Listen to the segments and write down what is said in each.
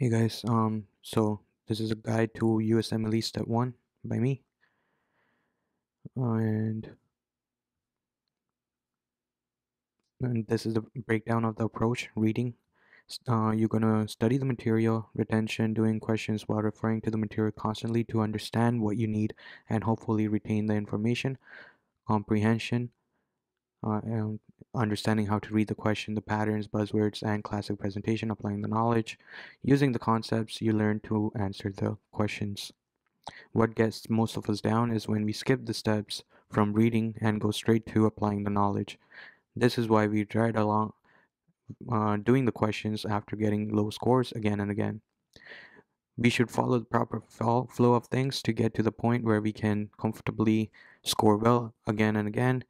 Hey guys, so this is a guide to USMLE Step 1 by me, and, and this is the breakdown of the approach. Reading, you're gonna study the material, retention, doing questions while referring to the material constantly to understand what you need and hopefully retain the information. Comprehension, and understanding how to read the question, the patterns, buzzwords, and classic presentation, applying the knowledge, using the concepts you learn to answer the questions. What gets most of us down is when we skip the steps from reading and go straight to applying the knowledge. This is why we drag along doing the questions after getting low scores again and again. We should follow the proper flow of things to get to the point where we can comfortably score well again and again.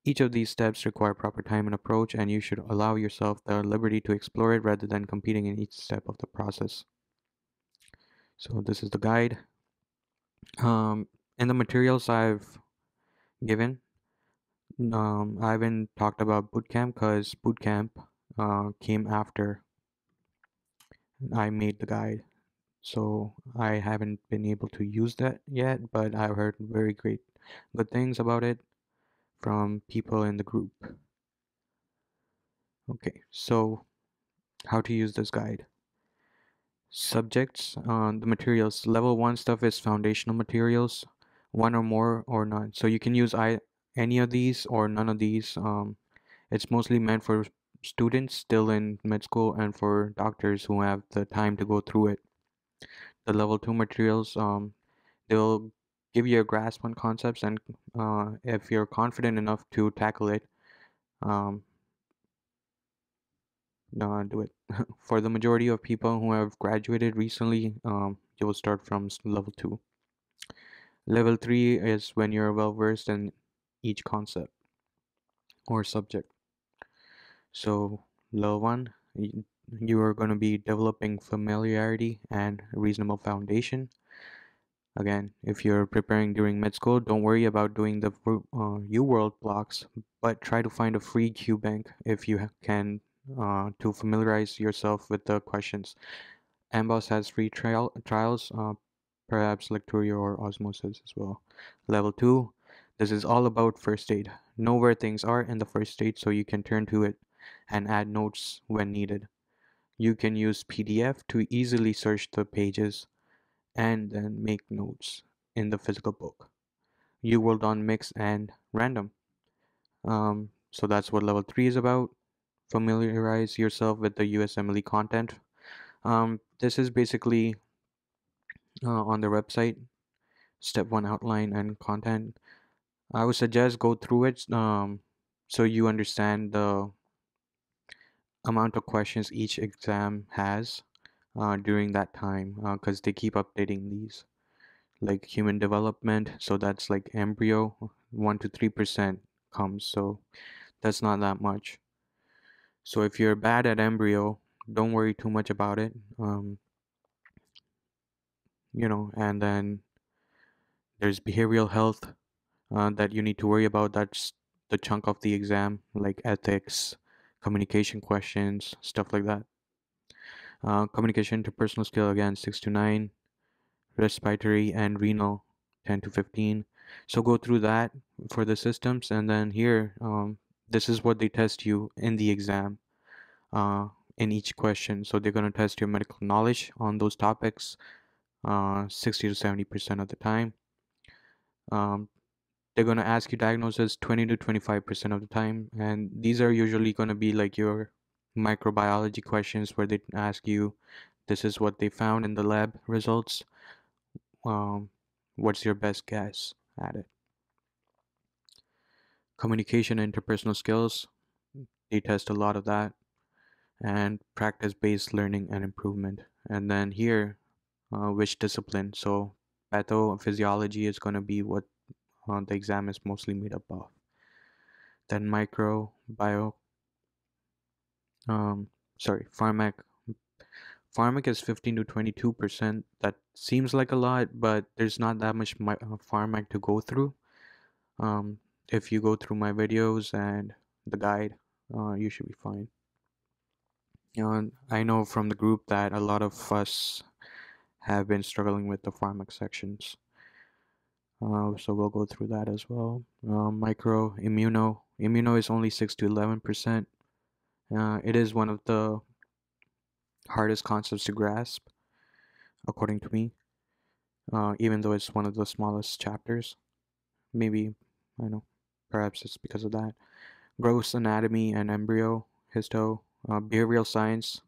Each of these steps require proper time and approach, and you should allow yourself the liberty to explore it rather than competing in each step of the process. So this is the guide. In the materials I've given, I haven't talked about bootcamp because bootcamp came after I made the guide. So I haven't been able to use that yet, but I've heard very good things about it from people in the group. Okay, so how to use this guide. Subjects, the materials. Level 1 stuff is foundational materials, one or more or none. So you can use any of these or none of these. It's mostly meant for students still in med school and for doctors who have the time to go through it. The level 2 materials, they'll give you a grasp on concepts, and if you're confident enough to tackle it, um, do it. For the majority of people who have graduated recently, you will start from level 2. Level 3 is when you're well versed in each concept or subject. So, level 1, you are going to be developing familiarity and reasonable foundation. Again, if you're preparing during med school, don't worry about doing the UWorld blocks, but try to find a free QBank if you can to familiarize yourself with the questions. Amboss has free trials, perhaps Lecturio or Osmosis as well. Level 2, this is all about first aid. Know where things are in the first aid so you can turn to it and add notes when needed. You can use PDF to easily search the pages and then make notes in the physical book. You will on mix and random. So that's what level 3 is about. Familiarize yourself with the USMLE content. This is basically on their website, step 1 outline and content. I would suggest go through it so you understand the amount of questions each exam has during that time because they keep updating these. Like human development, so that's like embryo, 1 to 3% comes, so that's not that much. So if you're bad at embryo, don't worry too much about it. And then there's behavioral health that you need to worry about. That's the chunk of the exam, like ethics, communication questions, stuff like that. Communication interpersonal skill, again, 6 to 9. Respiratory and renal, 10 to 15. So go through that for the systems, and then here, this is what they test you in the exam in each question. So they're going to test your medical knowledge on those topics 60 to 70% of the time. um, they're going to ask you diagnosis 20 to 25% of the time, and these are usually going to be like your microbiology questions where they ask you, this is what they found in the lab results. um, what's your best guess at it? Communication and interpersonal skills, they test a lot of that, and practice-based learning and improvement. And then here, which discipline? So pathophysiology is going to be what the exam is mostly made up of. Then microbiome, um, sorry, pharmac is 15 to 22%. That seems like a lot, but there's not that much pharmac to go through. If you go through my videos and the guide, you should be fine. I know from the group that a lot of us have been struggling with the pharmac sections. So we'll go through that as well. Micro immuno is only 6 to 11%. It is one of the hardest concepts to grasp, according to me. Even though it's one of the smallest chapters. Maybe, I know, perhaps it's because of that. Gross anatomy and embryo, histo, behavioral science,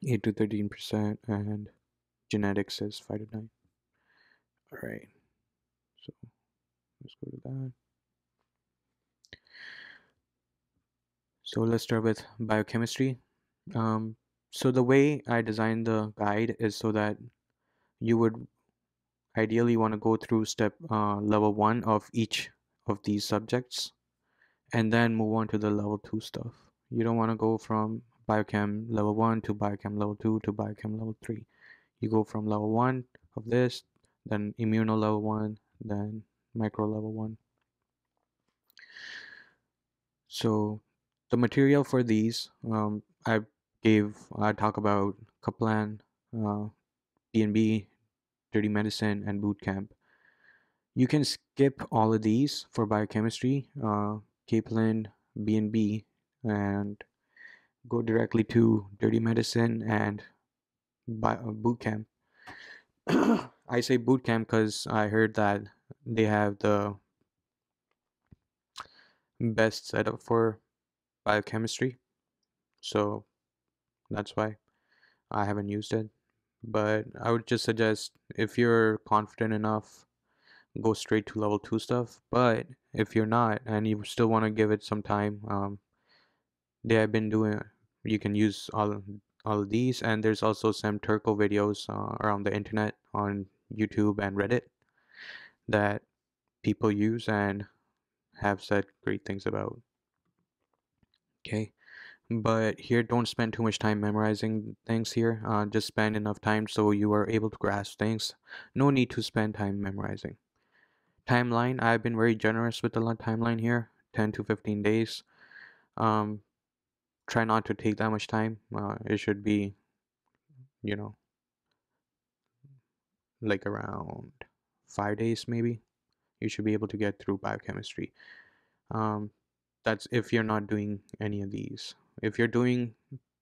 8 to 13%, and genetics is 5 to 9. All right, so let's go to that. So let's start with biochemistry. Um, so the way I designed the guide is so that you would ideally want to go through step level 1 of each of these subjects and then move on to the level 2 stuff. You don't want to go from biochem level 1 to biochem level 2 to biochem level 3. You go from level 1 of this, then immuno level 1, then micro level 1. So the material for these, I talk about Kaplan, B&B, Dirty Medicine, and Bootcamp. You can skip all of these for biochemistry, Kaplan, B&B, and go directly to Dirty Medicine and boot camp. I say boot camp because I heard that they have the best setup for biochemistry, so that's why I haven't used it. But I would just suggest, if you're confident enough, go straight to level 2 stuff. But if you're not and you still want to give it some time, they have been doing, you can use all of these, and there's also some Turco videos around the internet on YouTube and Reddit that people use and have said great things about. Okay, but here, don't spend too much time memorizing things here. Just spend enough time so you are able to grasp things. No need to spend time memorizing. Timeline, I've been very generous with the timeline here, 10 to 15 days. um Try not to take that much time. It should be, you know, like around 5 days maybe. You should be able to get through biochemistry. um that's if you're not doing any of these. If you're doing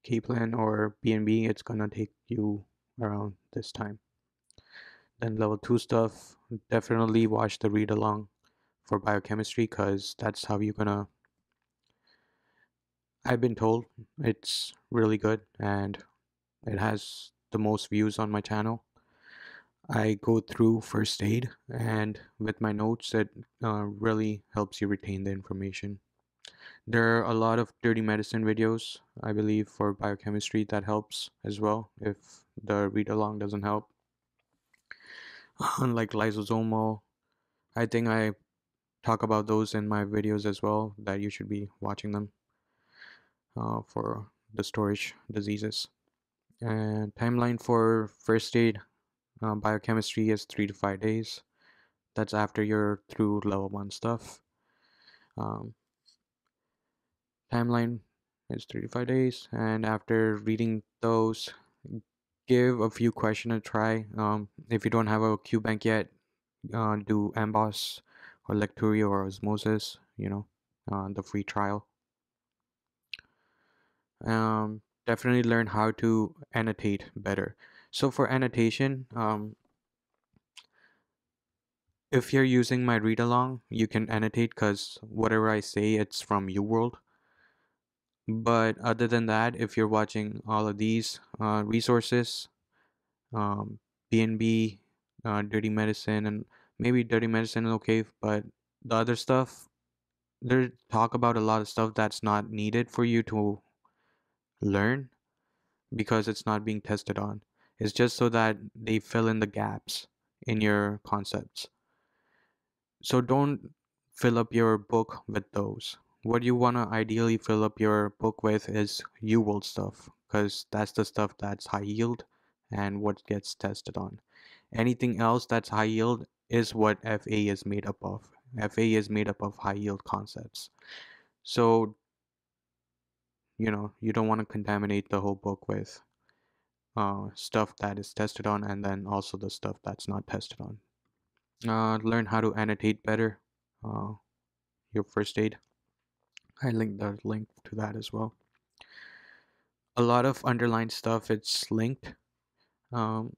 Kaplan or BNB, it's gonna take you around this time. Then level 2 stuff, definitely watch the read along for biochemistry, because that's how you're gonna, I've been told it's really good and it has the most views on my channel. I go through first aid, and with my notes, it really helps you retain the information. There are a lot of dirty medicine videos, I believe, for biochemistry that helps as well if the read along doesn't help. Like lysosomal, I think I talk about those in my videos as well, that you should be watching them for the storage diseases. And timeline for first aid biochemistry is 3 to 5 days. That's after you're through level 1 stuff. Um, Timeline is 3 to 5 days, and after reading those, give a few questions a try. If you don't have a QBank yet, do Amboss or Lecturio or Osmosis, the free trial. Definitely learn how to annotate better. So for annotation, if you're using my read along, you can annotate because whatever I say, it's from UWorld. But other than that, if you're watching all of these resources, BNB, Dirty Medicine, and maybe Dirty Medicine is okay, but the other stuff, they talk about a lot of stuff that's not needed for you to learn because it's not being tested on. It's just so that they fill in the gaps in your concepts. So don't fill up your book with those. What you want to ideally fill up your book with is UWorld stuff, because that's the stuff that's high yield and what gets tested on. Anything else that's high yield is what FA is made up of. FA is made up of high yield concepts. So you don't want to contaminate the whole book with stuff that is tested on, and then also the stuff that's not tested on. Learn how to annotate better uh, your first aid. I linked the link to that as well. A lot of underlined stuff, it's linked. Um,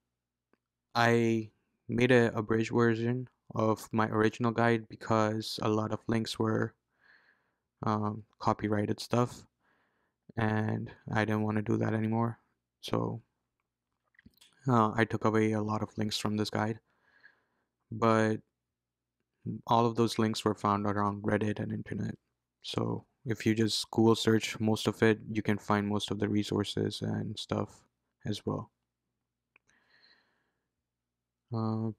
I made a abridged version of my original guide because a lot of links were copyrighted stuff, and I didn't want to do that anymore. So I took away a lot of links from this guide, but all of those links were found around Reddit and internet. So if you just Google search most of it, you can find most of the resources and stuff as well. Uh,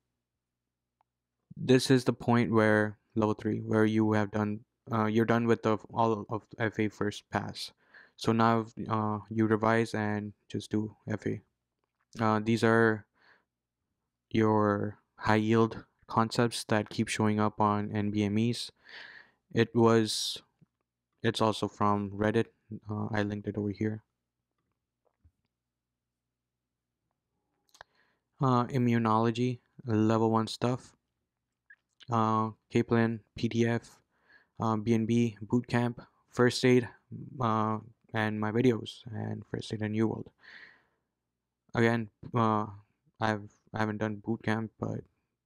this is the point where level 3, where you have done, you're done with all of FA first pass. So now you revise and just do FA. These are your high yield concepts that keep showing up on NBMEs. It's also from Reddit. I linked it over here. Immunology, level 1 stuff. Kaplan, PDF, BNB, Bootcamp, First Aid, uh, and my videos, and First Aid and New World. Again, I haven't done Bootcamp, but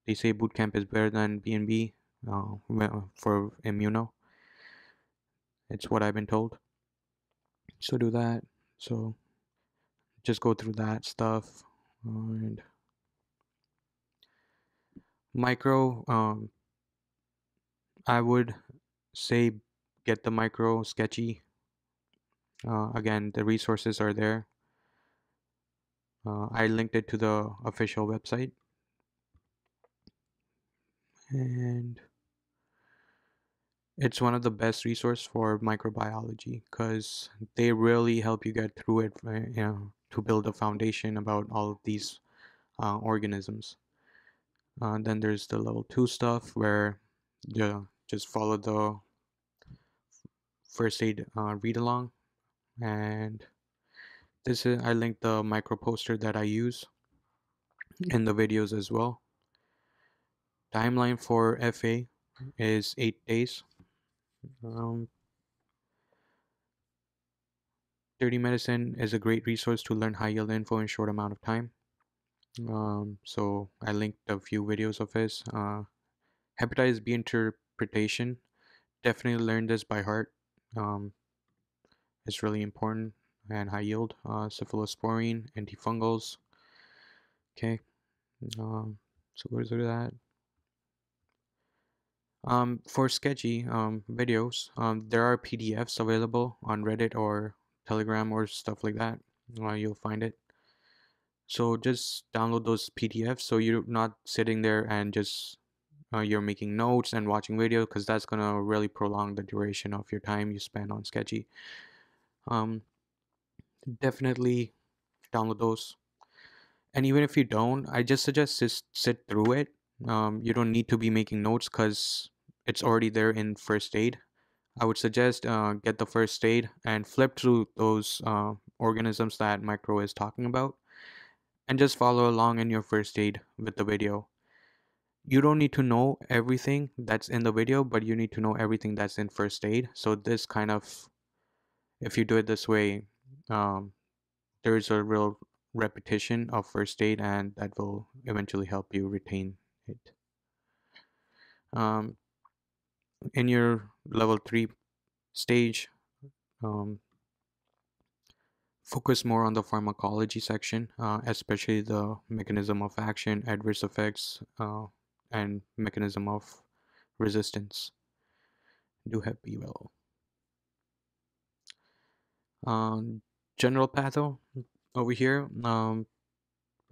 they say Bootcamp is better than BNB for Immuno. It's what I've been told. So do that. So just go through that stuff. And micro, I would say get the micro sketchy. Again, the resources are there. I linked it to the official website. And it's one of the best resource for microbiology because they really help you get through it, to build a foundation about all of these organisms. Then there's the level 2 stuff where you just follow the first aid read along, and this is I linked the micro poster that I use in the videos as well. Timeline for FA is 8 days. 30 Medicine is a great resource to learn high yield info in a short amount of time. So I linked a few videos of his. Hepatitis B interpretation. Definitely learn this by heart. It's really important and high yield. Cephalosporin, antifungals. Okay. So what is that? For sketchy videos, there are PDFs available on Reddit or Telegram or stuff like that. You'll find it. So just download those PDFs so you're not sitting there and just you're making notes and watching video, because that's gonna really prolong the duration of your time you spend on sketchy. Definitely download those. And even if you don't, I just suggest just sit through it. You don't need to be making notes because it's already there in first aid. I would suggest get the first aid and flip through those organisms that Micro is talking about, and just follow along in your first aid with the video. You don't need to know everything that's in the video, but you need to know everything that's in first aid. So this kind of, if you do it this way, um, there's a real repetition of first aid, and that will eventually help you retain it. Um, in your level 3 stage, um, focus more on the pharmacology section, especially the mechanism of action, adverse effects, and mechanism of resistance. Do Hep B well. General patho over here,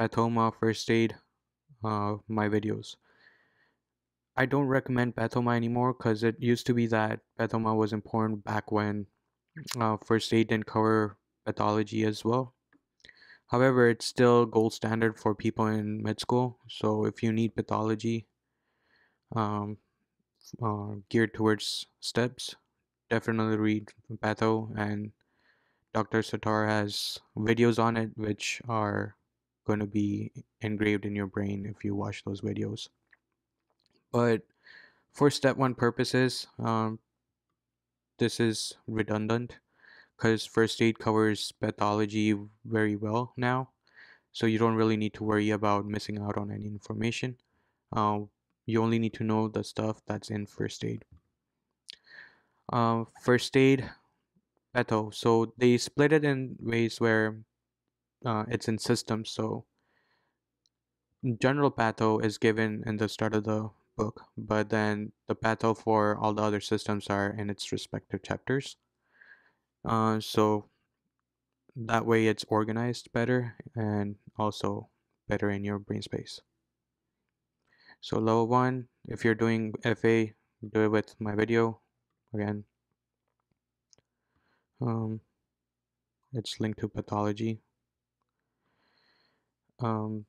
pathoma, first aid, my videos. I don't recommend pathoma anymore because it used to be that pathoma was important back when first aid didn't cover pathology as well. However, it's still gold standard for people in med school. So if you need pathology um, geared towards steps, definitely read patho and Dr. Satar has videos on it which are going to be engraved in your brain if you watch those videos. But for step one purposes, this is redundant because first aid covers pathology very well now. So you don't really need to worry about missing out on any information. Uh, you only need to know the stuff that's in first aid. First aid, patho. So they split it in ways where it's in systems. So general patho is given in the start of the book, but then the patho for all the other systems are in its respective chapters. So that way it's organized better and also better in your brain space. So level one, if you're doing FA, do it with my video. Again, um, it's linked to pathology. Um,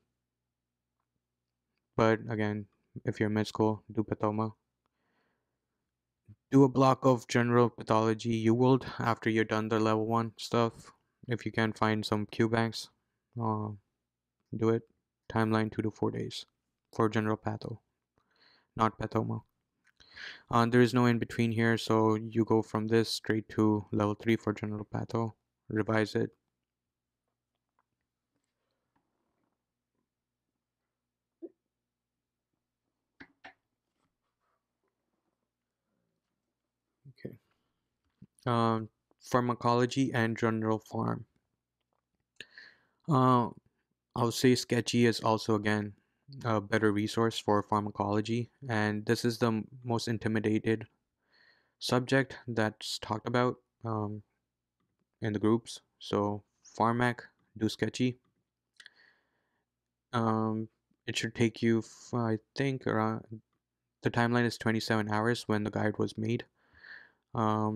but again, if you're mid school, do pathoma. Do a block of general pathology UWorld after you're done the level one stuff. If you can find some Q banks, uh, do it. Timeline 2 to 4 days for general patho, not pathoma. There is no in between here, so you go from this straight to level 3 for general patho. Revise it. Okay. Pharmacology and general pharm. Uh, I'll say Sketchy is also again a better resource for pharmacology, and this is the most intimidated subject that's talked about in the groups. So Pharmac, do Sketchy. Um, it should take you, I think, around the timeline is 27 hours when the guide was made.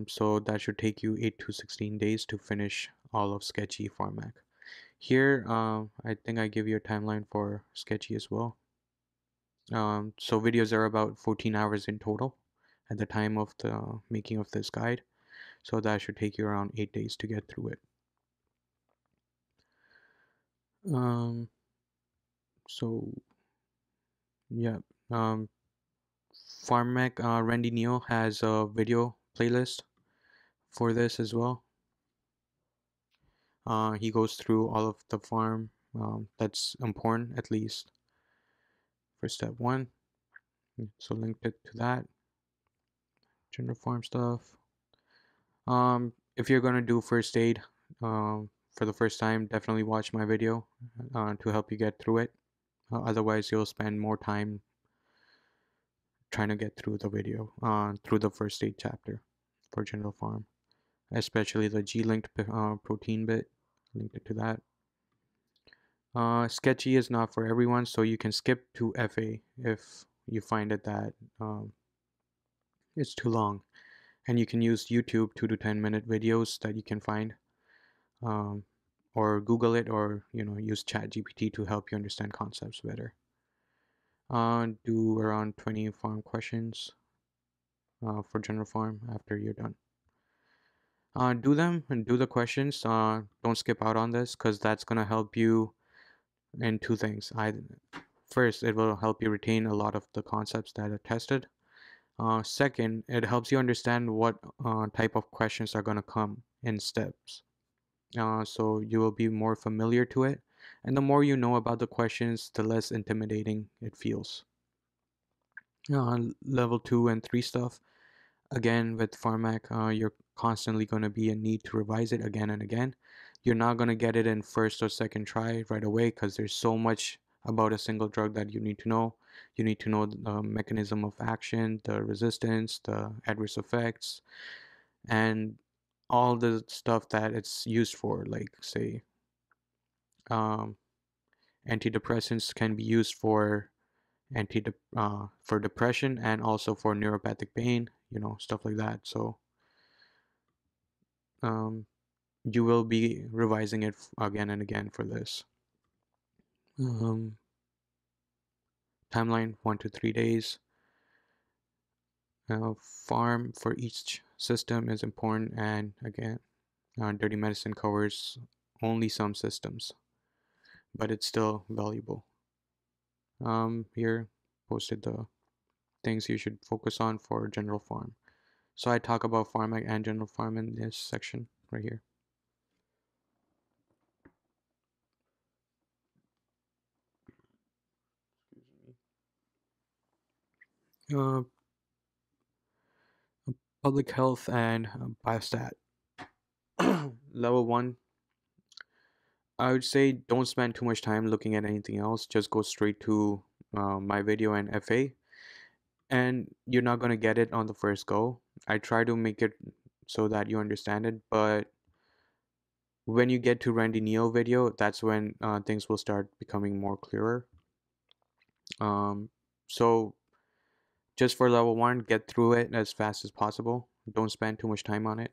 So that should take you 8 to 16 days to finish all of Sketchy Pharmac. Here, I think I give you a timeline for Sketchy as well. So videos are about 14 hours in total at the time of the making of this guide. So that should take you around 8 days to get through it. Um, so yeah, um, Pharmac, Randy Neal has a video playlist for this as well. He goes through all of the farm that's important, at least for step one. So linked it to that general farm stuff. If you're gonna do first aid for the first time, definitely watch my video to help you get through it. Otherwise, you'll spend more time trying to get through the video, through the first aid chapter for general farm, especially the G-linked protein bit. Linked it to that. Sketchy is not for everyone, so you can skip to FA if you find it that it's too long. And you can use YouTube 2 to 10 minute videos that you can find, um, or Google it, or use ChatGPT to help you understand concepts better. Do around 20 farm questions for general farm after you're done. Do them and do the questions. Don't skip out on this because that's gonna help you in two things. First, it will help you retain a lot of the concepts that are tested. Second, it helps you understand what type of questions are going to come in steps. So you will be more familiar to it. And the more you know about the questions, the less intimidating it feels. Level 2 and 3 stuff. Again, with Pharmac, you're constantly going to be in need to revise it again and again. You're not going to get it in first or second try right away because there's so much about a single drug that you need to know. You need to know the mechanism of action, the resistance, the adverse effects, and all the stuff that it's used for. Like, say, um, antidepressants can be used for for depression and also for neuropathic pain, stuff like that. So um, you will be revising it again and again for this. Um, Timeline 1 to 3 days. Farm for each system is important, and again, Dirty medicine covers only some systems, but it's still valuable. Here posted the things you should focus on for general pharm. So I talk about pharmac and general pharm in this section right here. Uh, Public health and biostat. Level 1, I would say don't spend too much time looking at anything else. Just go straight to my video and FA, and you're not going to get it on the first go. I try to make it so that you understand it, but when you get to Randy Neo video, that's when things will start becoming more clearer. So just for level 1, get through it as fast as possible. Don't spend too much time on it.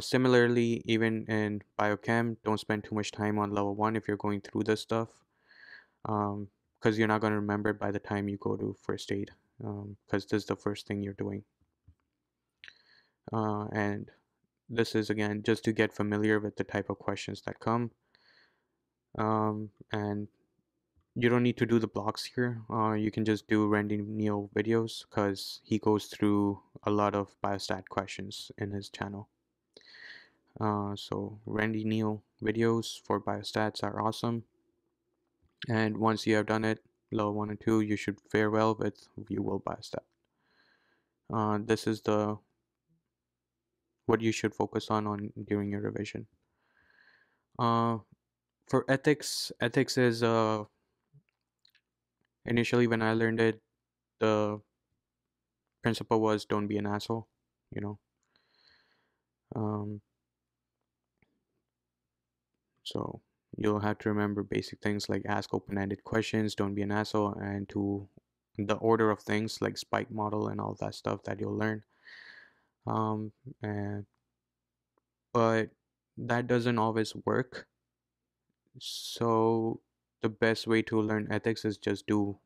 Similarly, even in biochem, don't spend too much time on level 1 if you're going through this stuff, because you're not going to remember it by the time you go to first aid, because this is the first thing you're doing. And this is, again, just to get familiar with the type of questions that come. And you don't need to do the blocks here. You can just do Randy Neal videos because he goes through a lot of biostat questions in his channel. So Randy Neal videos for biostats are awesome. And once you have done it, level 1 and 2, you should fare well with view world biostat. This is the what you should focus on during your revision. For ethics is initially when I learned it, the principle was don't be an asshole, you know. So you'll have to remember basic things like ask open-ended questions, don't be an asshole, and to the order of things like spike model and all that stuff that you'll learn. And but that doesn't always work. So the best way to learn ethics is just do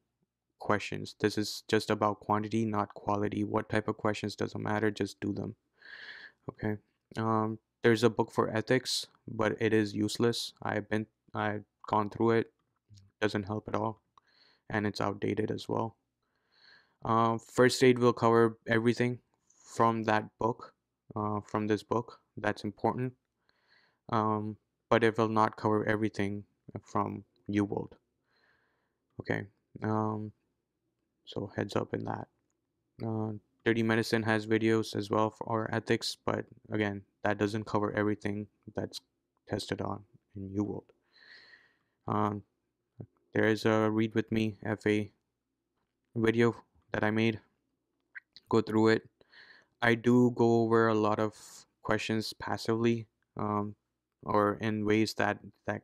questions. This is just about quantity, not quality. What type of questions doesn't matter, just do them. Okay. There's a book for ethics, but it is useless. I've gone through it. Doesn't help at all, and it's outdated as well. First aid will cover everything from that book, from this book. That's important. But it will not cover everything from UWorld. Okay. So heads up in that. Dirty Medicine has videos as well for ethics, but again, that doesn't cover everything that's tested on in UWorld. There is a Read With Me FA video that I made. Go through it. I do go over a lot of questions passively, um, or in ways that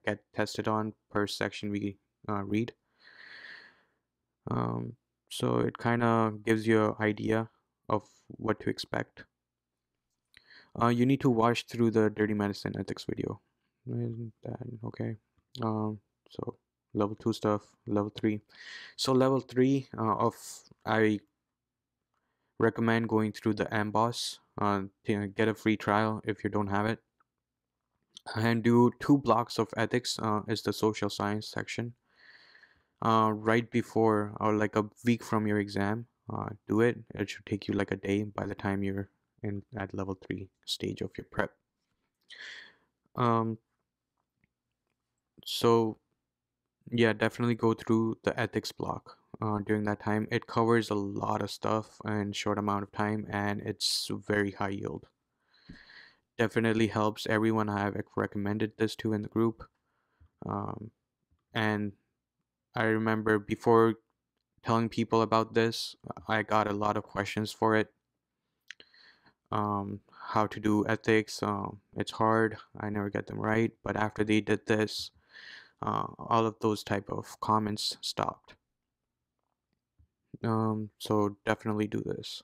get tested on per section we read. So it kind of gives you an idea of what to expect. You need to watch through the Dirty Medicine ethics video. Okay? So level 2 stuff, level 3. So level 3 I recommend going through the MBOSS to get a free trial if you don't have it, and do 2 blocks of ethics. Is the social science section right before or like a week from your exam. Do it. It should take you like a day by the time you're in at level 3 stage of your prep. So yeah, definitely go through the ethics block during that time. It covers a lot of stuff in short amount of time, and it's very high yield. Definitely helps everyone I have recommended this to in the group. And I remember before telling people about this, I got a lot of questions for it. How to do ethics, it's hard, I never get them right, but after they did this, all of those type of comments stopped. So definitely do this.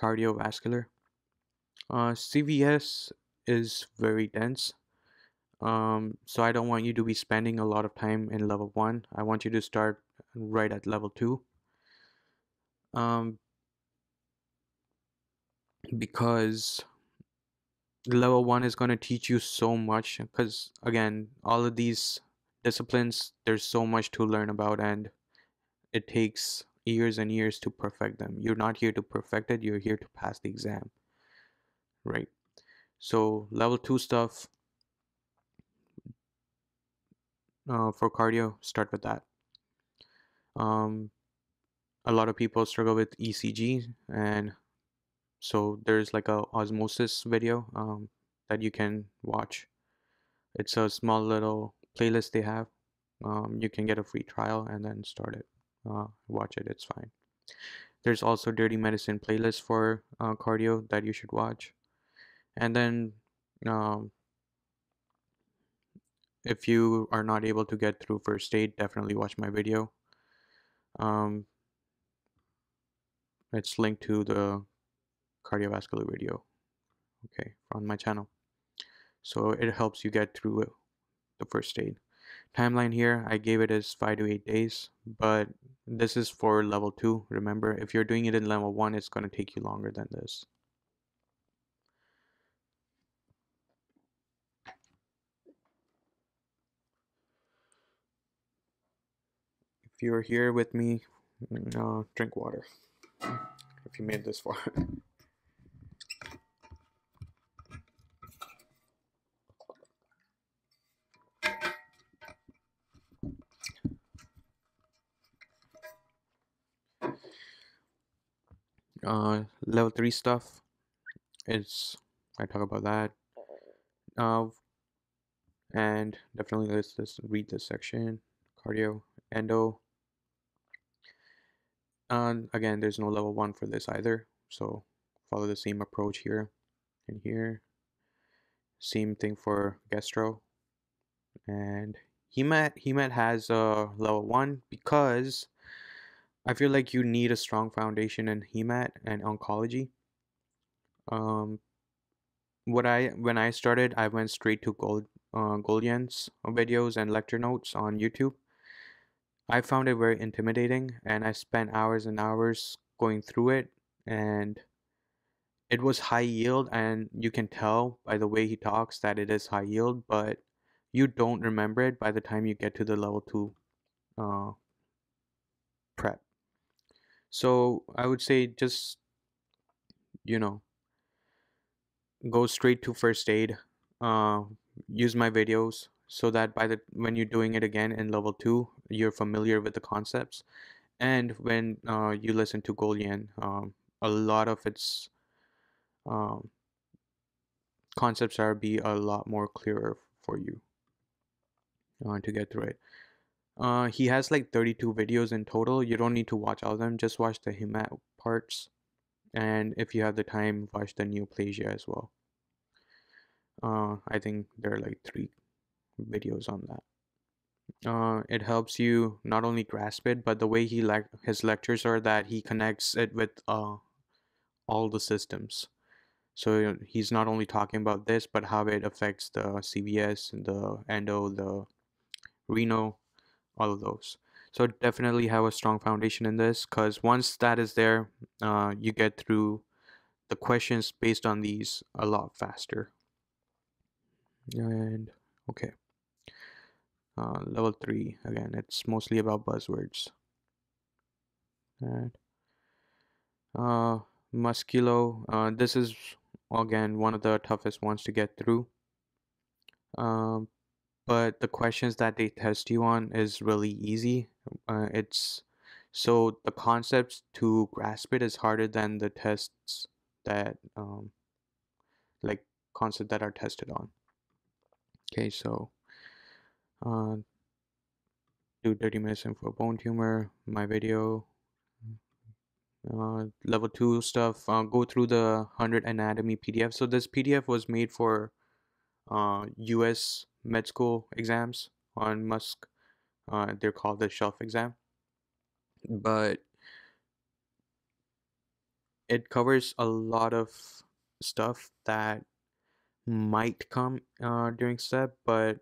Cardiovascular. CVS is very dense. So I don't want you to be spending a lot of time in level 1. I want you to start right at level 2. Because Level 1 is going to teach you so much because, again, all of these disciplines, there's so much to learn about, and it takes years and years to perfect them. You're not here to perfect it, you're here to pass the exam, right? So level 2 stuff, for cardio, start with that. um, a lot of people struggle with ECG, and so there's like a osmosis video that you can watch. It's a small little playlist they have. You can get a free trial and then start it. Watch it, it's fine. There's also dirty medicine playlist for cardio that you should watch. And then um, if you are not able to get through first aid, definitely watch my video. Um, it's linked to the cardiovascular video, okay, on my channel. So it helps you get through the first aid. Timeline here, I gave it as 5 to 8 days, but this is for level 2. Remember, if you're doing it in level 1, it's going to take you longer than this. If you're here with me, drink water. If you made this far. Level 3 stuff is, I talk about that. And definitely let's read this section. Cardio, endo. Again, there's no level 1 for this either, so follow the same approach here and here. Same thing for gastro. And HEMAT has a level 1 because I feel like you need a strong foundation in HEMAT and oncology. When I started, I went straight to Golian's videos and lecture notes on YouTube. I found it very intimidating, and I spent hours and hours going through it, and it was high yield, and you can tell by the way he talks that it is high yield, but you don't remember it by the time you get to the level 2 uh, prep. So I would say just, you know, go straight to first aid. Uh, use my videos so that when you're doing it again in level 2, you're familiar with the concepts. And when you listen to Golian, a lot of its um, concepts are be a lot more clearer for you to get through it. He has like 32 videos in total. You don't need to watch all of them. Just watch the hemat parts, and if you have the time, watch the neoplasia as well. I think there are like 3 videos on that. It helps you not only grasp it, but the way his lectures are that he connects it with all the systems. So he's not only talking about this, but how it affects the CVS, the endo, the renal, all of those. So definitely have a strong foundation in this, because once that is there, you get through the questions based on these a lot faster. And okay, level 3, again, it's mostly about buzzwords. And musculo, this is again one of the toughest ones to get through. But the questions that they test you on is really easy. It's so the concepts to grasp it is harder than the tests that like concepts that are tested on. Okay, so uh, do dirty medicine for bone tumor, my video. Level 2 stuff, go through the 100 anatomy PDF. So this PDF was made for US med school exams on Musk. They're called the shelf exam, but it covers a lot of stuff that might come during step, but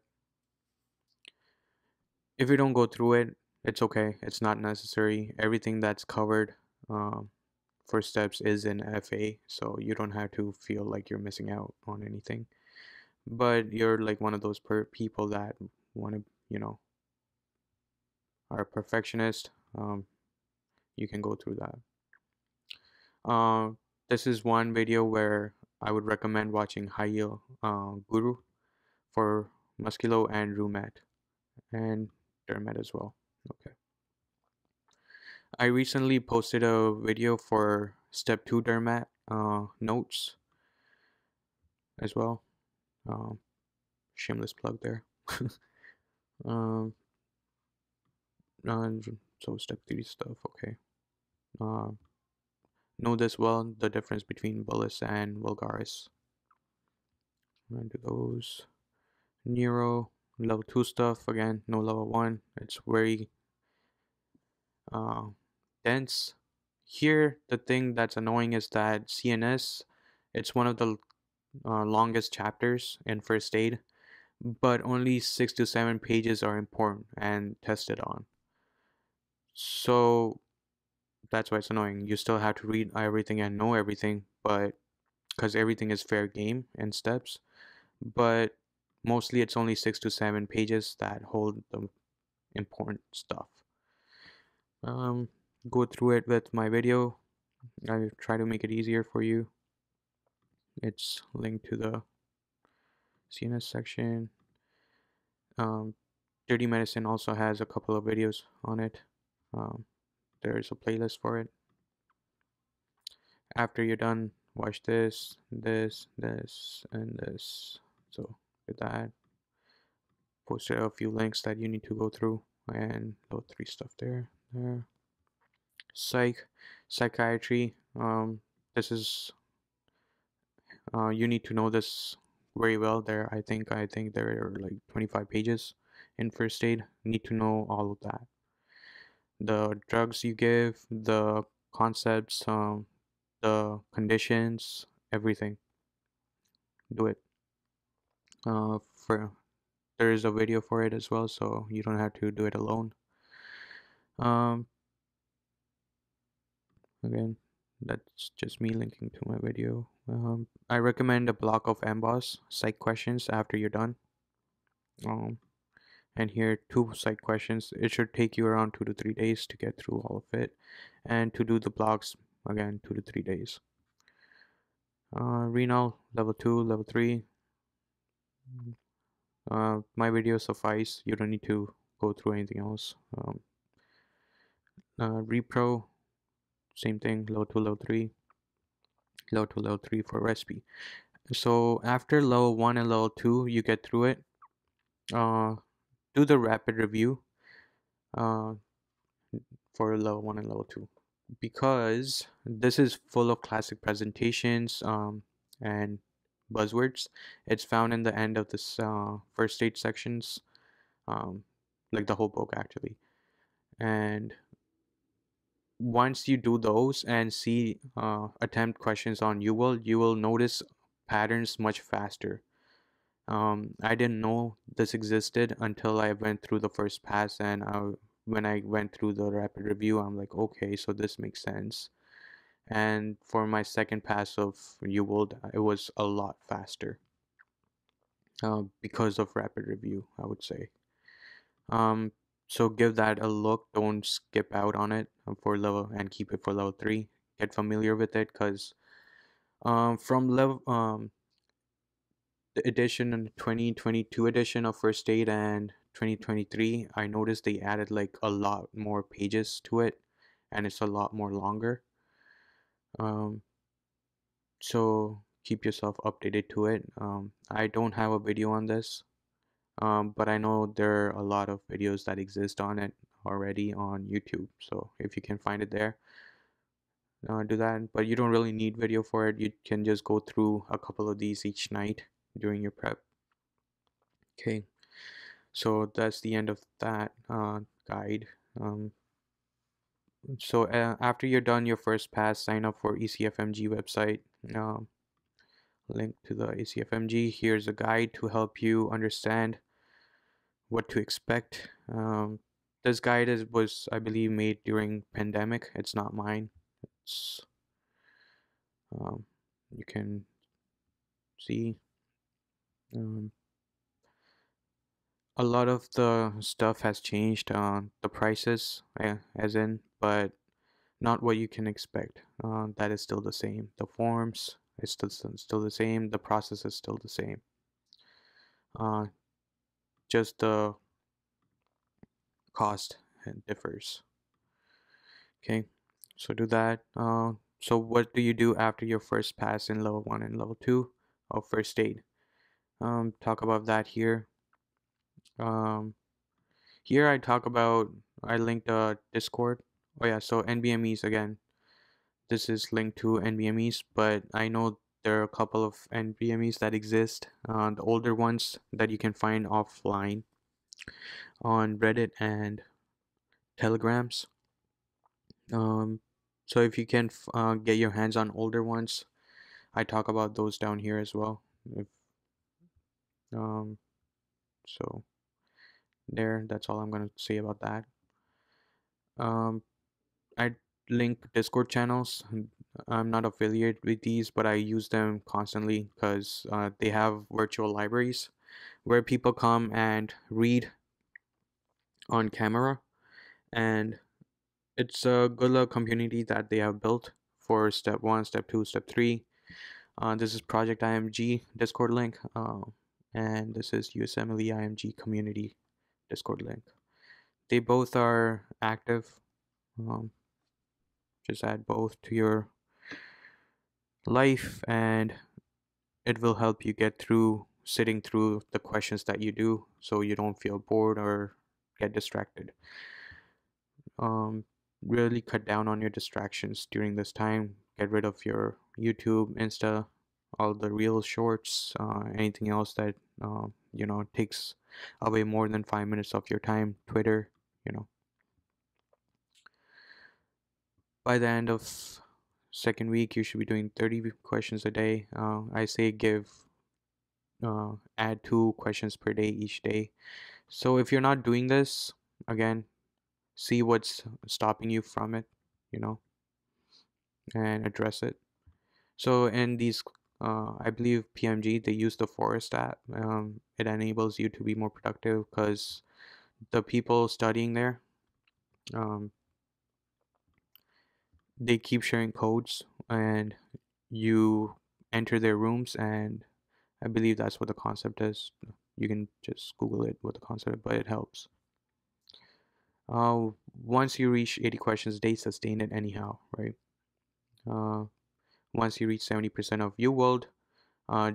if you don't go through it, it's okay. It's not necessary. Everything that's covered first steps is in FA, so you don't have to feel like you're missing out on anything. But you're like one of those people that want to, are a perfectionist. You can go through that. Uh, this is one video where I would recommend watching Hayil Guru for musculo and rheumat and dermat as well. Okay. I recently posted a video for step 2 dermat notes as well. Um, Shameless plug there. um, uh, so step 3 stuff. Okay. Uh, know this well, the difference between bullous and vulgaris. I'm gonna do those. Neuro level 2 stuff again, no level 1. It's very uh, dense. Here, the thing that's annoying is that CNS, it's one of the longest chapters in first aid, but only 6 to 7 pages are important and tested on. So that's why it's annoying. You still have to read everything and know everything, but because everything is fair game and steps, but mostly it's only 6 to 7 pages that hold the important stuff. Um, go through it with my video. I try to make it easier for you. It's linked to the CNS section. Dirty Medicine also has a couple of videos on it. There's a playlist for it. After you're done, watch this, this, this, and this. So with that, posted a few links that you need to go through, and level 3 stuff there. Psychiatry. This is you need to know this very well. I think there are like 25 pages in first aid. Need to know all of that. The drugs you give, the concepts, the conditions, everything. Do it. For there is a video for it as well, so you don't have to do it alone. Again, that's just me linking to my video. I recommend a block of MBOS psych questions after you're done. And here 2 psych questions. It should take you around 2 to 3 days to get through all of it, and to do the blocks again 2 to 3 days. Renal level 2, level 3. My video suffice. You don't need to go through anything else. Repro, same thing, level 2, level 3. Level 2, level 3 for respi. So after level 1 and level 2, you get through it. Do the rapid review for level 1 and level 2, because this is full of classic presentations and buzzwords. It's found in the end of this first aid sections, like the whole book actually. And once you do those and see attempt questions on you will notice patterns much faster. I didn't know this existed until I went through the first pass, and when I went through the rapid review, I'm like, okay, so this makes sense. And for my second pass of UWorld, it was a lot faster because of rapid review, I would say. So give that a look. Don't skip out on it for level, and keep it for level 3. Get familiar with it, because from level the edition and 2022 edition of first aid and 2023, I noticed they added like a lot more pages to it, and it's a lot more longer. So keep yourself updated to it. I don't have a video on this, but I know there are a lot of videos that exist on it already on YouTube. So if you can find it there, do that. But you don't really need video for it. You can just go through a couple of these each night during your prep. Okay, so that's the end of that guide. So after you're done your first pass, sign up for ECFMG website. Link to the ECFMG. Here's a guide to help you understand what to expect. This guide was, I believe, made during pandemic. It's not mine. It's You can see um, a lot of the stuff has changed, the prices, as in, but not what you can expect. That is still the same. The forms is still the same. The process is still the same. Uh, just the cost differs. Okay, so do that. So what do you do after your first pass in level 1 and level 2 of first aid? Talk about that here. Um, Here I talk about, I linked Discord. Oh yeah, so NBMEs again. This is linked to NBMEs, but I know there are a couple of NBMEs that exist. The older ones that you can find offline on Reddit and Telegrams. Um, so if you can get your hands on older ones, I talk about those down here as well. If um, so there, that's all I'm gonna say about that. Um, I link Discord channels. I'm not affiliated with these, but I use them constantly because they have virtual libraries where people come and read on camera, and it's a good little community that they have built for step 1, step 2, step 3. This is Project IMG Discord link, and this is USMLE IMG community Discord link. They both are active. Um, just add both to your life, and it will help you get through sitting through the questions that you do so you don't feel bored or get distracted. Um, really cut down on your distractions during this time. Get rid of your YouTube, Insta, all the real shorts, anything else that takes away more than 5 minutes of your time. Twitter, you know. By the end of second week, you should be doing 30 questions a day. I say add 2 questions per day each day. So if you're not doing this, again, see what's stopping you from it, you know, and address it. So in these, I believe PMG, they use the Forest app. It enables you to be more productive because the people studying there, um, they keep sharing codes, and you enter their rooms, and I believe that's what the concept is. You can just Google it, what the concept, but it helps. Uh, Once you reach 80 questions a day, sustain it anyhow, right? Uh, Once you reach 70% of UWorld,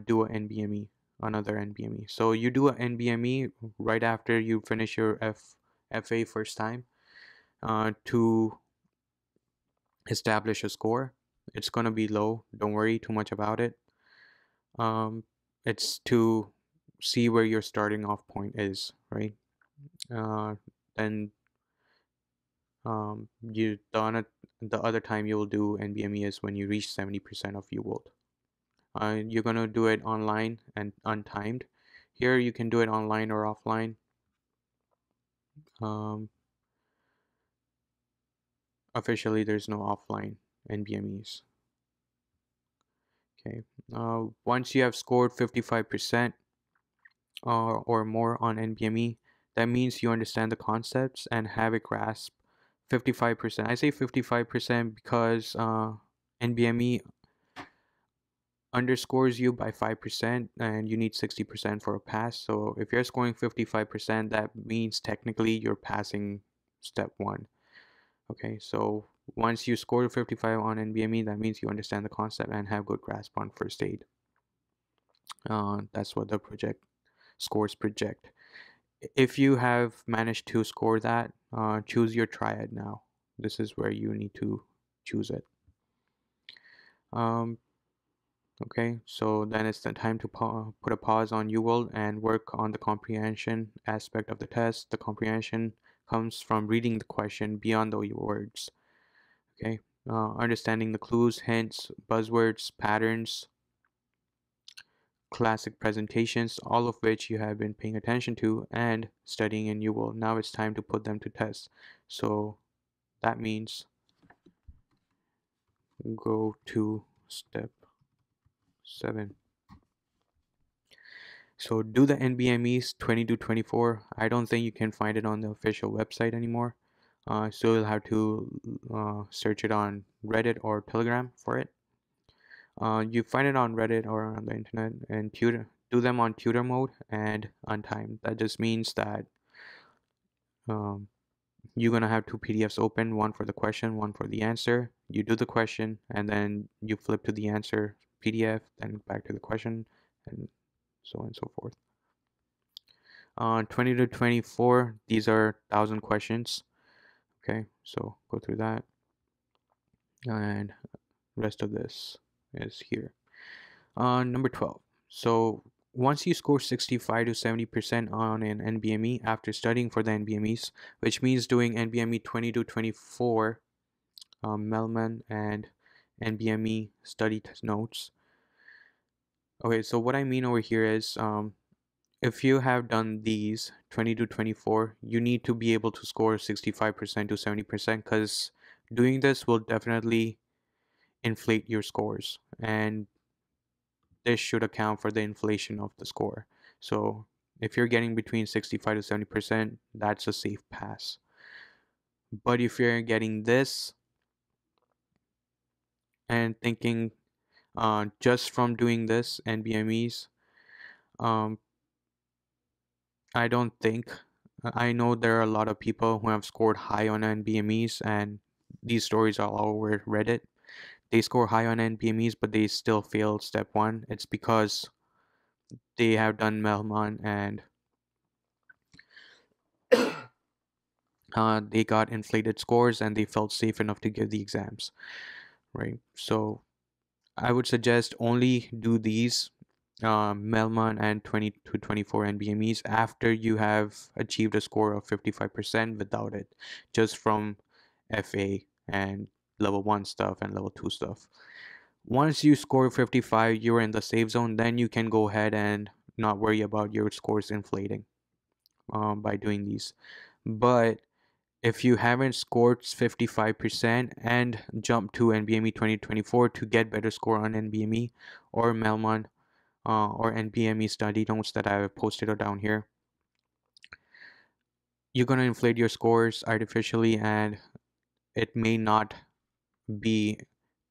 do a NBME, another NBME. So you do a NBME right after you finish your FA first time, to establish a score. It's gonna be low. Don't worry too much about it. Um, it's to see where your starting off point is, right? Then the other time you'll do NBME is when you reach 70% of UWorld. You're gonna do it online and untimed. Here you can do it online or offline. Um, Officially, there's no offline NBMEs. Okay. Once you have scored 55% or more on NBME, that means you understand the concepts and have a grasp. 55%. I say 55% because NBME underscores you by 5% and you need 60% for a pass. So if you're scoring 55%, that means technically you're passing step 1. Okay, so once you score 55 on NBME, that means you understand the concept and have good grasp on first aid. That's what the project scores project. If you have managed to score that, choose your triad now. This is where you need to choose it. Um, okay, so then it's the time to put a pause on UWorld and work on the comprehension aspect of the test. The comprehension comes from reading the question beyond the words. Okay, understanding the clues, hints, buzzwords, patterns, classic presentations, all of which you have been paying attention to and studying in UWorld. Now it's time to put them to test. So that means go to step 7. So do the NBMEs 20 to 24. I don't think you can find it on the official website anymore. So you'll have to search it on Reddit or Telegram for it. You find it on Reddit or on the internet, and do them on tutor mode and untimed. That just means that um, you're gonna have two PDFs open, one for the question, one for the answer. You do the question, and then you flip to the answer PDF, then back to the question, and so on and so forth. 20 to 24, these are 1,000 questions. Okay, so go through that, and rest of this is here. Number 12. So once you score 65 to 70% on an NBME after studying for the NBMEs, which means doing NBME 20 to 24, Melman and NBME study notes. Okay, so what I mean over here is if you have done these 20 to 24, you need to be able to score 65% to 70% because doing this will definitely inflate your scores, and this should account for the inflation of the score. So if you're getting between 65 to 70%, that's a safe pass. But if you're getting this and thinking just from doing this NBMEs, um, I don't think, I know there are a lot of people who have scored high on NBMEs, and these stories are all over Reddit. They score high on NBMEs, but they still fail step 1. It's because they have done Melman and they got inflated scores and they felt safe enough to give the exams, right? So I would suggest only do these Melman and 20 to 24 NBMEs after you have achieved a score of 55% without it, just from FA and level 1 stuff and level 2 stuff. Once you score 55, you're in the safe zone, then you can go ahead and not worry about your scores inflating by doing these. But if you haven't scored 55% and jump to NBME 2024 to get better score on NBME or Melman or NBME study notes that I have posted down here, you're going to inflate your scores artificially, and it may not be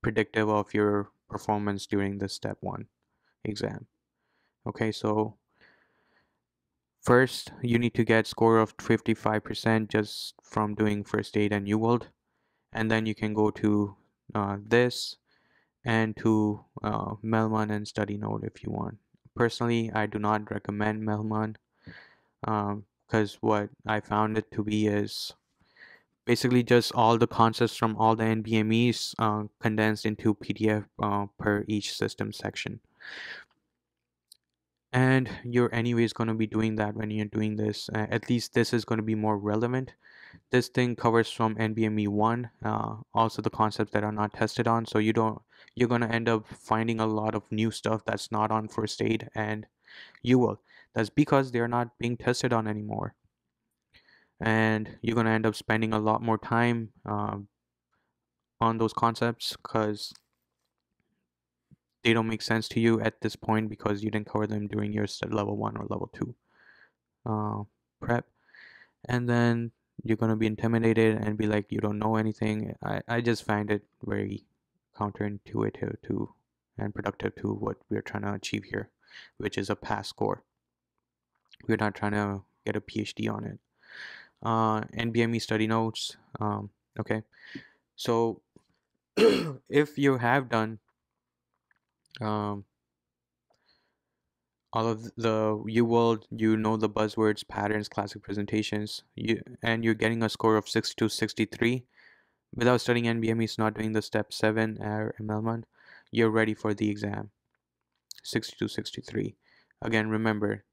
predictive of your performance during the step 1 exam. Okay, so first you need to get score of 55% just from doing first aid and UWorld, and then you can go to this and to Melman and study note if you want. Personally, I do not recommend Melman because what I found it to be is basically just all the concepts from all the NBMEs condensed into PDF per each system section. And you're anyways going to be doing that when you're doing this. At least this is going to be more relevant. This thing covers from NBME 1, also the concepts that are not tested on, so you're going to end up finding a lot of new stuff that's not on first aid, and you will. That's because they're not being tested on anymore. And you're going to end up spending a lot more time on those concepts because they don't make sense to you at this point because you didn't cover them during your level 1 or level 2 prep. And then you're going to be intimidated and be like, you don't know anything. I just find it very counterintuitive to and productive to what we're trying to achieve here, which is a pass score. We're not trying to get a PhD on it. NBME study notes. Okay, so if you have done all of the UWorld, you know the buzzwords, patterns, classic presentations, and you're getting a score of 60 to 63 without studying NBMEs, not doing the step 7 or Melman, you're ready for the exam. 60 to 63. Again, remember,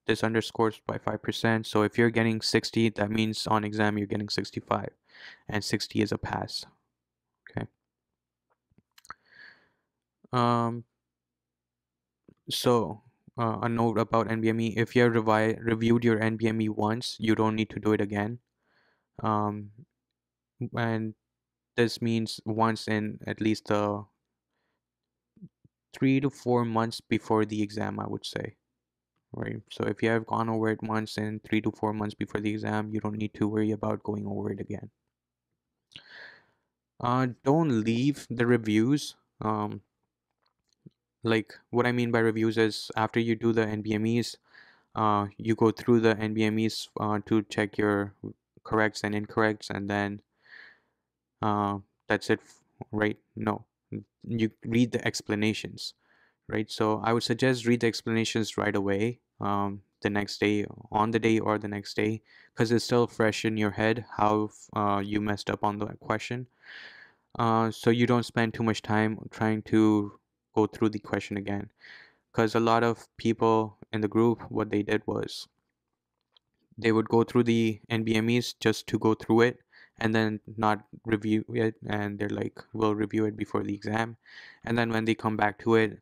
this underscores by 5%. So if you're getting 60, that means on exam you're getting 65, and 60 is a pass. Okay. So a note about NBME: if you have reviewed your NBME once, you don't need to do it again. And this means once in at least the 3 to 4 months before the exam, I would say. Right. So if you have gone over it once in 3 to 4 months before the exam, you don't need to worry about going over it again. Don't leave the reviews. Like what I mean by reviews is after you do the NBMEs, you go through the NBMEs to check your corrects and incorrects, and then that's it, right? No, you read the explanations, right? So I would suggest read the explanations right away, the next day, on the day, or the next day, because it's still fresh in your head how you messed up on the question. So you don't spend too much time trying to go through the question again. Because a lot of people in the group, what they did was they would go through the NBMEs just to go through it and then not review it. And they're like, we'll review it before the exam. And then when they come back to it,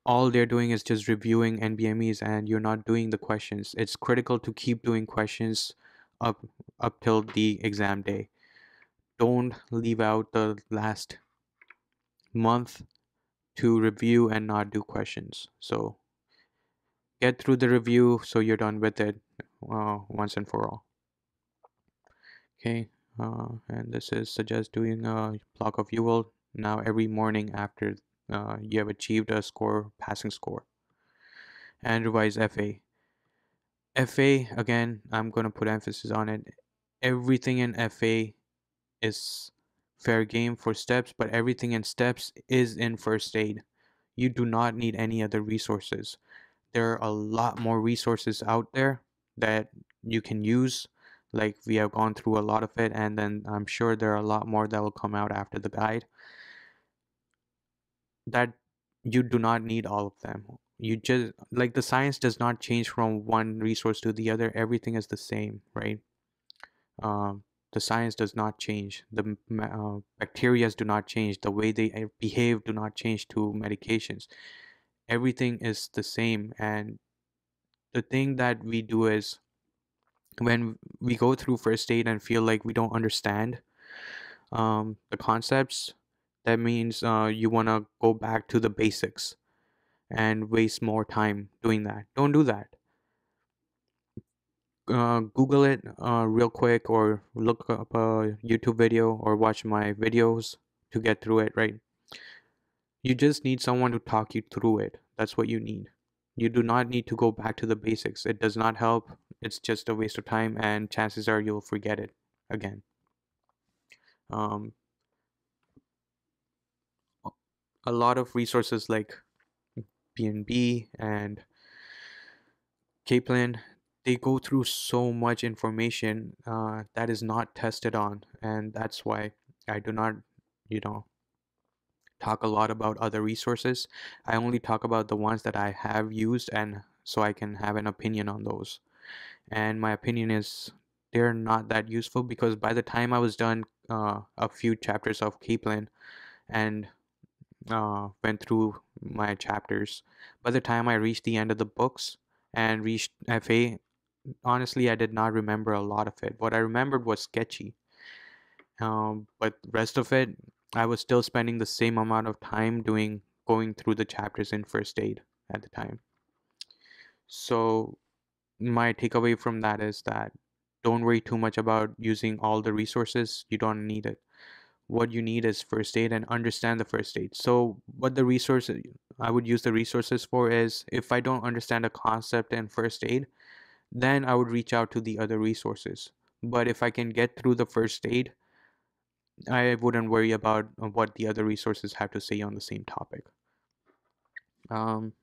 all they're doing is just reviewing NBMEs and you're not doing the questions. It's critical to keep doing questions up up till the exam day. Don't leave out the last month to review and not do questions. So get through the review so you're done with it once and for all. Okay, and this is suggest doing a block of UL now every morning after you have achieved a passing score, and revise FA. FA, again, I'm going to put emphasis on it. Everything in FA is fair game for steps, but everything in steps is in first aid. You do not need any other resources. There are a lot more resources out there that you can use. Like we have gone through a lot of it, and then I'm sure there are a lot more that will come out after the guide. That you do not need all of them. You just like the science does not change from one resource to the other. Everything is the same, right? Um, the science does not change. The bacteria do not change. The way they behave do not change to medications. Everything is the same, and the thing that we do is when we go through first aid and feel like we don't understand the concepts, that means you want to go back to the basics and waste more time doing that. Don't do that. Google it real quick or look up a YouTube video or watch my videos to get through it, right? You just need someone to talk you through it. That's what you need. You do not need to go back to the basics. It does not help. It's just a waste of time, and chances are you'll forget it again. Um, a lot of resources like BNB and Kaplan, they go through so much information that is not tested on, and that's why I do not, you know, talk a lot about other resources. I only talk about the ones that I have used, and so I can have an opinion on those. And my opinion is they're not that useful because by the time I was done a few chapters of Kaplan and went through my chapters, by the time I reached the end of the books and reached FA, honestly, I did not remember a lot of it. What I remembered was sketchy. But the rest of it, I was still spending the same amount of time going through the chapters in first aid at the time. So my takeaway from that is that don't worry too much about using all the resources. You don't need it. What you need is first aid and understand the first aid. So what the resources I would use the resources for is if I don't understand a concept in first aid, then I would reach out to the other resources. But if I can get through the first aid, I wouldn't worry about what the other resources have to say on the same topic. Um,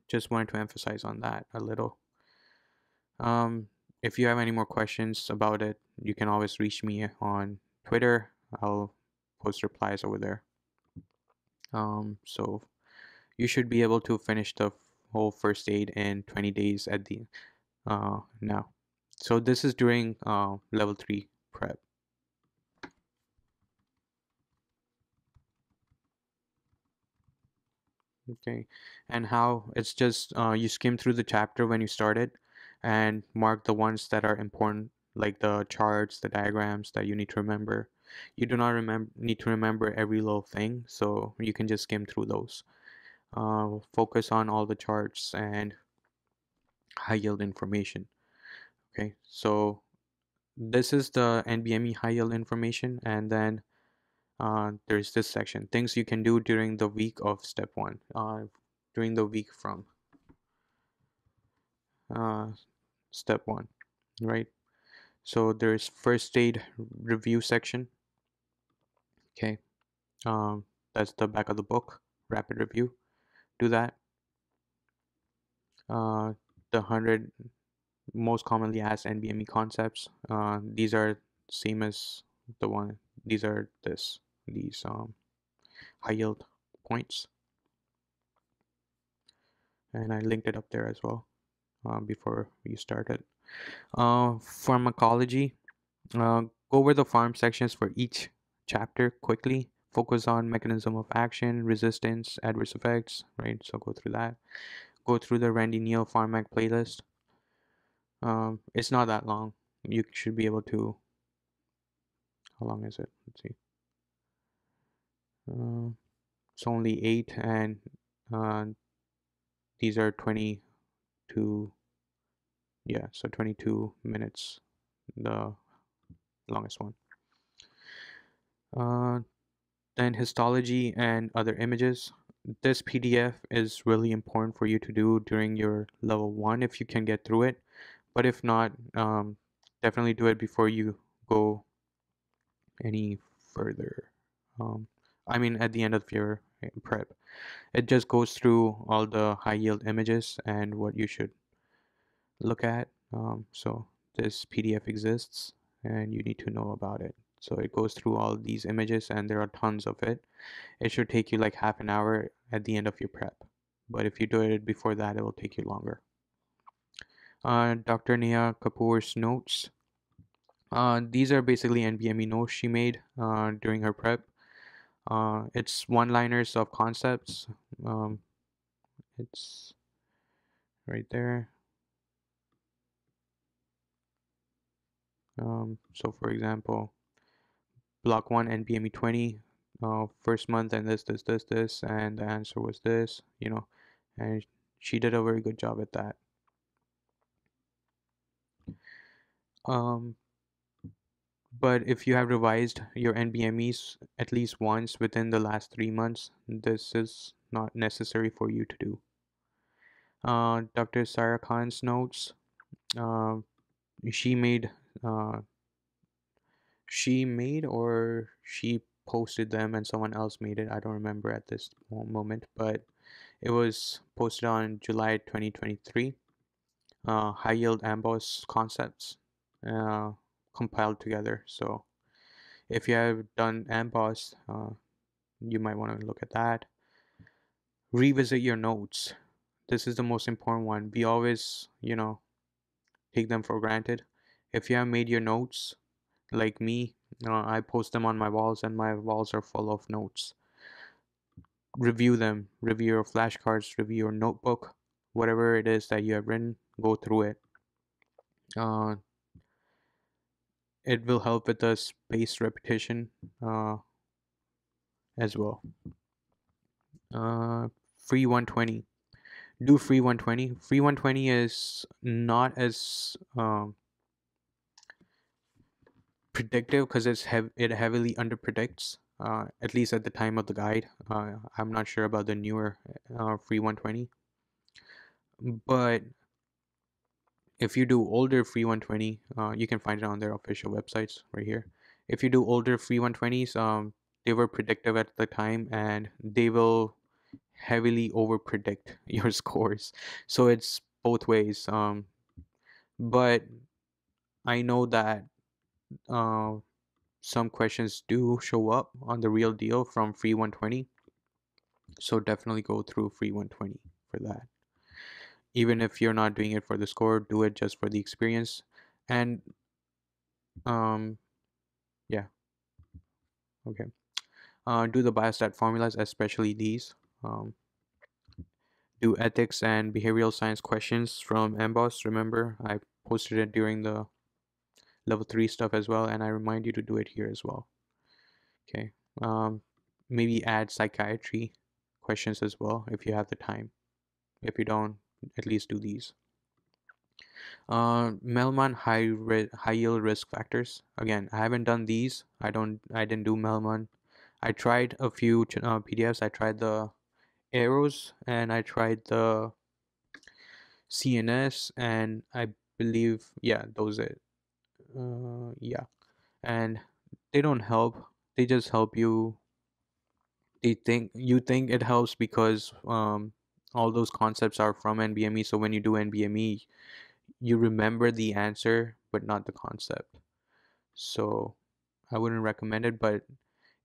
just wanted to emphasize on that a little. Um, if you have any more questions about it, you can always reach me on Twitter. I'll post replies over there. So you should be able to finish the whole first aid in 20 days at the now. So this is during level 3 prep. Okay, and how it's just you skim through the chapter when you start it and mark the ones that are important, like the charts, the diagrams that you need to remember. You do not need to remember every little thing, so you can just skim through those. Focus on all the charts and high yield information. Okay, so this is the NBME high yield information, and then there's this section, things you can do during the week of step one, during the week from uh, step one, right? So there's first aid review section. Okay, that's the back of the book, rapid review. Do that. The 100 most commonly asked NBME concepts. These are same as the one. These are these high yield points, and I linked it up there as well before you started. Pharmacology. Go over the farm sections for each chapter quickly. Focus on mechanism of action, resistance, adverse effects, right? So go through that. Go through the Randy Neal Pharmac playlist. It's not that long. You should be able to. How long is it? Let's see. It's only 8, and uh, these are 22. Yeah, so 22 minutes, the longest one. Uh, then histology and other images. This PDF is really important for you to do during your level 1 if you can get through it. But if not, definitely do it before you go any further. I mean, at the end of your prep. It just goes through all the high yield images and what you should look at. So this PDF exists and you need to know about it. So it goes through all these images and there are tons of it. It should take you like half an hour at the end of your prep. But if you do it before that, it will take you longer. Dr. Neha Kapoor's notes. These are basically NBME notes she made during her prep. It's one-liners of concepts. It's right there. So for example, block 1 NBME 20, first month, and this, and the answer was this, and she did a very good job at that. But if you have revised your NBMEs at least once within the last 3 months, this is not necessary for you to do. Dr. Sarah Khan's notes, uh, she made uh, or she posted them and someone else made it. I don't remember at this moment, but it was posted on July 2023. High yield amboss concepts compiled together. So if you have done amboss, you might want to look at that. Revisit your notes. This is the most important one. We always, take them for granted. If you have made your notes, like me, I post them on my walls and my walls are full of notes. Review them. Review your flashcards, review your notebook, whatever it is that you have written, go through it. It will help with the spaced repetition as well. Free 120. Do free 120. Free 120 is not as predictive because it heavily under predicts. At least at the time of the guide. I'm not sure about the newer free 120. But if you do older free 120, you can find it on their official websites right here. If you do older free 120s, they were predictive at the time and they will heavily over predict your scores. So it's both ways. But I know that some questions do show up on the real deal from free 120. So definitely go through free 120 for that. Even if you're not doing it for the score, do it just for the experience. And yeah, okay. Do the biostat formulas, especially these. Do ethics and behavioral science questions from MBOS. Remember, I posted it during the level 3 stuff as well, and I remind you to do it here as well. Okay. Maybe add psychiatry questions as well if you have the time. If you don't, at least do these. Melman high yield risk factors. Again, I haven't done these. I didn't do Melman. I tried a few PDFs. I tried the arrows and I tried the CNS, and I believe, yeah, those it. Yeah, and they don't help. They just help you. They think you think it helps because all those concepts are from NBME. So when you do NBME, you remember the answer but not the concept. So I wouldn't recommend it. But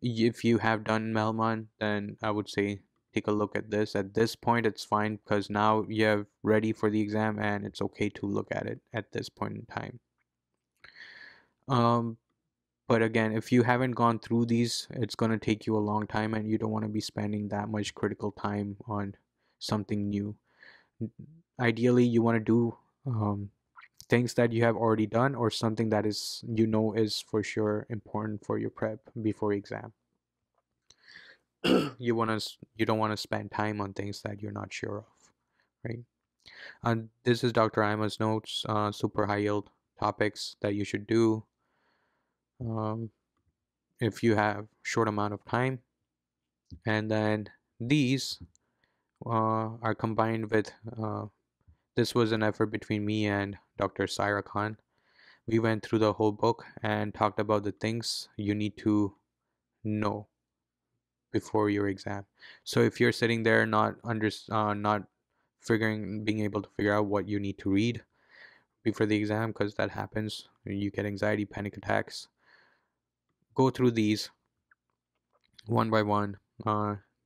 if you have done Melman, then I would say take a look at this. At this point, it's fine because now you're ready for the exam and it's okay to look at it at this point in time. Um, but again, if you haven't gone through these, it's going to take you a long time and you don't want to be spending that much critical time on something new. Ideally, you want to do things that you have already done or something that is is for sure important for your prep before exam. You don't want to spend time on things that you're not sure of, right? And this is Dr. Ima's notes, super high yield topics that you should do um, if you have short amount of time. And then these are combined with this was an effort between me and Dr. Saira Khan. We went through the whole book and talked about the things you need to know before your exam. So if you're sitting there not being able to figure out what you need to read before the exam, because that happens, you get anxiety, panic attacks. Go through these one by one.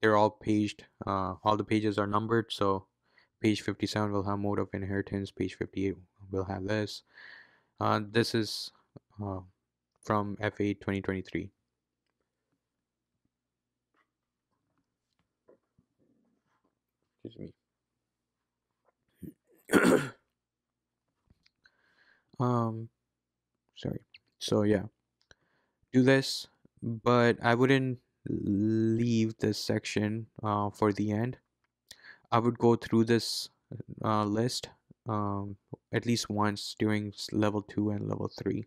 They're all paged. All the pages are numbered. So page 57 will have mode of inheritance. Page 58 will have this. This is uh, from FA 2023. Excuse me. um, Sorry. So yeah, do this, but I wouldn't leave this section for the end. I would go through this list um, at least once during level 2 and level 3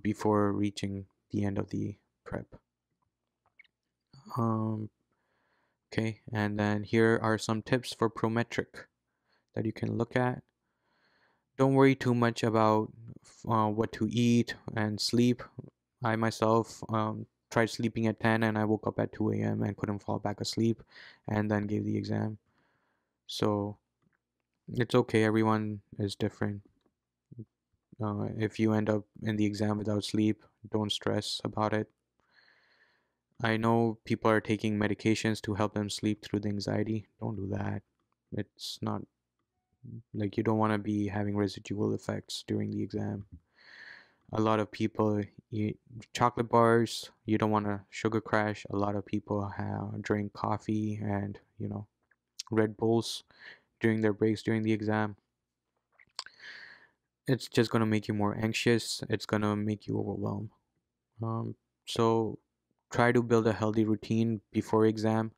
before reaching the end of the prep. Um, okay, and then here are some tips for Prometric that you can look at. Don't worry too much about what to eat and sleep. I myself tried sleeping at 10 and I woke up at 2 a.m. and couldn't fall back asleep and then gave the exam. So it's okay, everyone is different. If you end up in the exam without sleep, don't stress about it. I know people are taking medications to help them sleep through the anxiety. Don't do that. It's not like you don't want to be having residual effects during the exam. A lot of people eat chocolate bars. You don't want to sugar crash. A lot of people drink coffee and Red Bulls during their breaks during the exam. It's just gonna make you more anxious. It's gonna make you overwhelmed. So try to build a healthy routine before exam.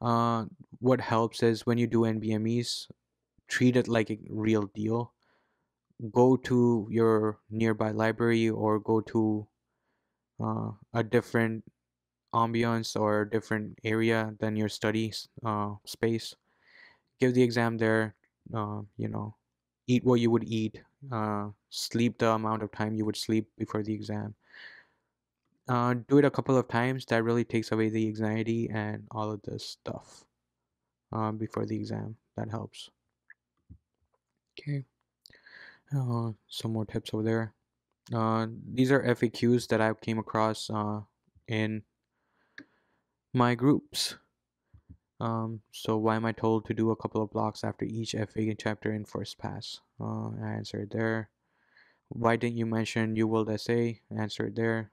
Uh, what helps is when you do NBMEs, treat it like a real deal. Go to your nearby library or go to a different ambiance or different area than your study space. Give the exam there. Eat what you would eat. Sleep the amount of time you would sleep before the exam. Do it a couple of times. That really takes away the anxiety and all of this stuff before the exam. That helps. Okay. Some more tips over there. These are FAQs that I came across in my groups. So why am I told to do a couple of blocks after each FA chapter in first pass? I answered there. Why didn't you mention New World essay? Answered there.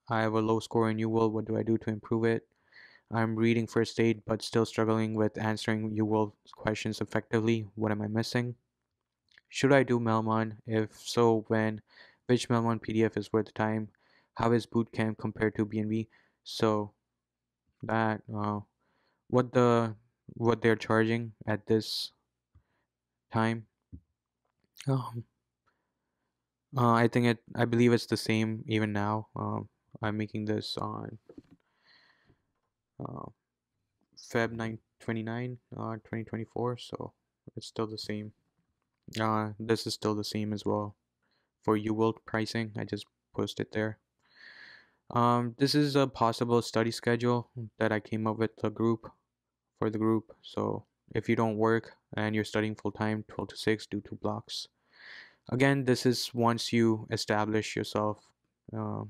I have a low score in New World. What do I do to improve it? I'm reading first aid but still struggling with answering New World questions effectively. What am I missing? Should I do Melmon? If so, when? Which Melmon PDF is worth the time? How is bootcamp compared to BNB? So that what they're charging at this time. Um, I believe it's the same even now. I'm making this on uh, Feb 9 29 2024, so it's still the same. This is still the same as well for UWorld pricing. I just posted there. This is a possible study schedule that I came up with for the group. So if you don't work and you're studying full time, 12 to 6, do 2 blocks. Again, this is once you establish yourself uh,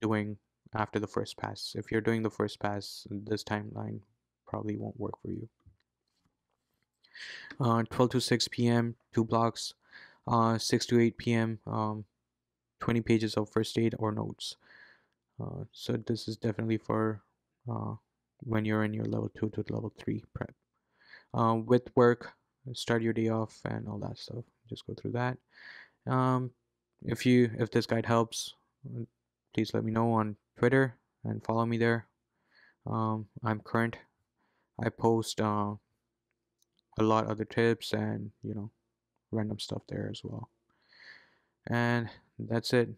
doing after the first pass. If you're doing the first pass, this timeline probably won't work for you. 12 to 6 p.m., 2 blocks. 6 to 8 p.m., 20 pages of first aid or notes. So this is definitely for uh, when you're in your level 2 to level 3 prep. With work, start your day off and all that stuff. Just go through that. Um, if this guide helps, please let me know on Twitter and follow me there. I'm current. I post a lot of other tips and random stuff there as well. And that's it.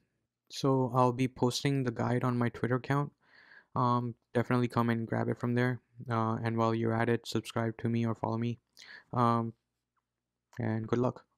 So I'll be posting the guide on my Twitter account. Definitely come and grab it from there. And while you're at it, subscribe to me or follow me. Um, and good luck.